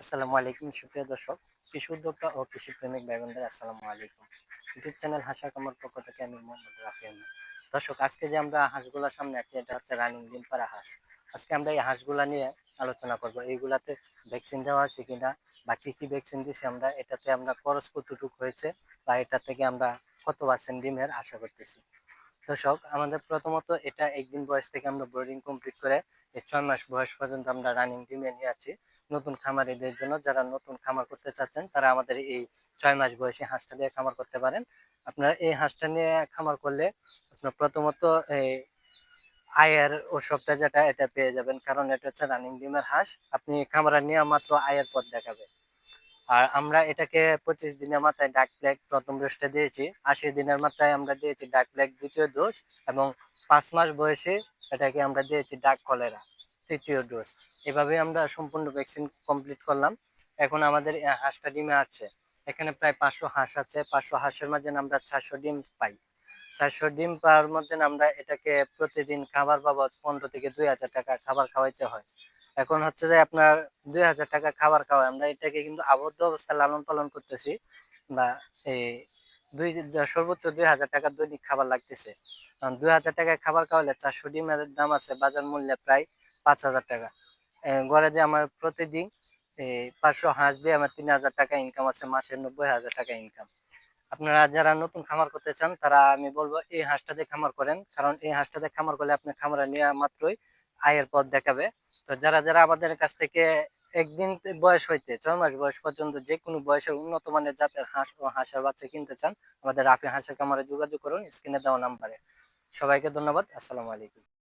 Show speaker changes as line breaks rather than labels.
আসসালামু আলাইকুম সুপ্রিয় দর্শক, কৃষি উদ্যোক্তা ও কৃষি প্রেমিক ভাই বোনদের আসসালামু আলাইকুম। ইউটিউব চ্যানেল হাসা কামার পক্ষ থেকে আমি মোহাম্মদ রাফি আহমেদ। দর্শক, আজকে যে আমরা হাঁসগুলোর সামনে আছি এটা হচ্ছে রানিং ডিম পাড়া হাঁস। আজকে আমরা এই হাঁসগুলা নিয়ে আলোচনা করব, এইগুলাতে ভ্যাকসিন দেওয়া আছে কিনা বা কি কি ভ্যাকসিন দিয়েছি আমরা, এটাতে আমরা খরচ কতটুকু হয়েছে বা এটা থেকে আমরা কত পার্সেন্ট ডিমের আশা করতেছি। দর্শক, আমাদের প্রথমত এটা একদিন বয়স থেকে আমরা ব্রিডিং কমপ্লিট করে এই 6 মাস বয়স পর্যন্ত আমরা রানিং ডিমে নিয়ে আছি। নতুন খামারিদের জন্য, যারা নতুন খামার করতে চাচ্ছেন তারা আমাদের এই 6 মাস বয়সী হাঁসটা দিয়ে খামার করতে পারেন। আপনারা এই হাঁসটা নিয়ে খামার করলে আপনার প্রথমত এই আয়ের উৎসবটা যেটা এটা পেয়ে যাবেন, কারণ এটা হচ্ছে রানিং ডিমের হাঁস। আপনি খামারে নিয়ে মাত্র আয়ের পথ দেখাবে। আর আমরা এটাকে 25 দিনের মাথায় ডাক প্লেগ প্রথম ডোজটা দিয়েছি, 80 দিনের মাথায় আমরা দিয়েছি ডাক প্লেগ দ্বিতীয় ডোজ, এবং 5 মাস বয়সে এটাকে আমরা দিয়েছি ডাক কলেরা তৃতীয় ডোজ। এভাবে আমরা সম্পূর্ণ ভ্যাকসিন কমপ্লিট করলাম। এখন আমাদের হাঁসটা ডিমে আসছে। এখানে প্রায় 500 হাঁস আছে। 500 হাঁসের মাঝে আমরা 400 ডিম পাই। 400 ডিম পাওয়ার মধ্যে আমরা এটাকে প্রতিদিন খাবার বাবদ 15 থেকে 2000 টাকা খাবার খাওয়াইতে হয়। এখন হচ্ছে যে আপনার 2000 টাকা খাবার খাওয়াই, আমরা এটাকে কিন্তু আবদ্ধ অবস্থায় লালন পালন করতেছি, বা এই দুই সর্বোচ্চ 2000 টাকা দৈনিক খাবার লাগতেছে। কারণ 2000 টাকায় খাবার খাওয়ালে 400 ডিমের দাম আছে বাজার মূল্যে প্রায় 5000 টাকা। গড়ে যে আমার প্রতিদিন এই 500 হাঁস দিয়ে আমার 3000 টাকা ইনকাম আছে, মাসে 90,000 টাকা ইনকাম। আপনারা যারা নতুন খামার করতে চান তারা আমি বলবো এই হাঁসটাতে খামার করেন, কারণ এই হাঁসটাতে খামার করলে আপনি খামারে নেওয়া মাত্রই আয়ের পথ দেখাবে। তো যারা যারা আমাদের কাছ থেকে একদিন বয়স হইতে 6 মাস বয়স পর্যন্ত যে কোনো বয়সের উন্নত মানের জাতের হাঁস ও হাঁসের বাচ্চা কিনতে চান, আমাদের রাফি হাঁসের খামারে যোগাযোগ করুন স্ক্রিনে দেওয়া নাম্বারে। সবাইকে ধন্যবাদ। আসসালামু আলাইকুম।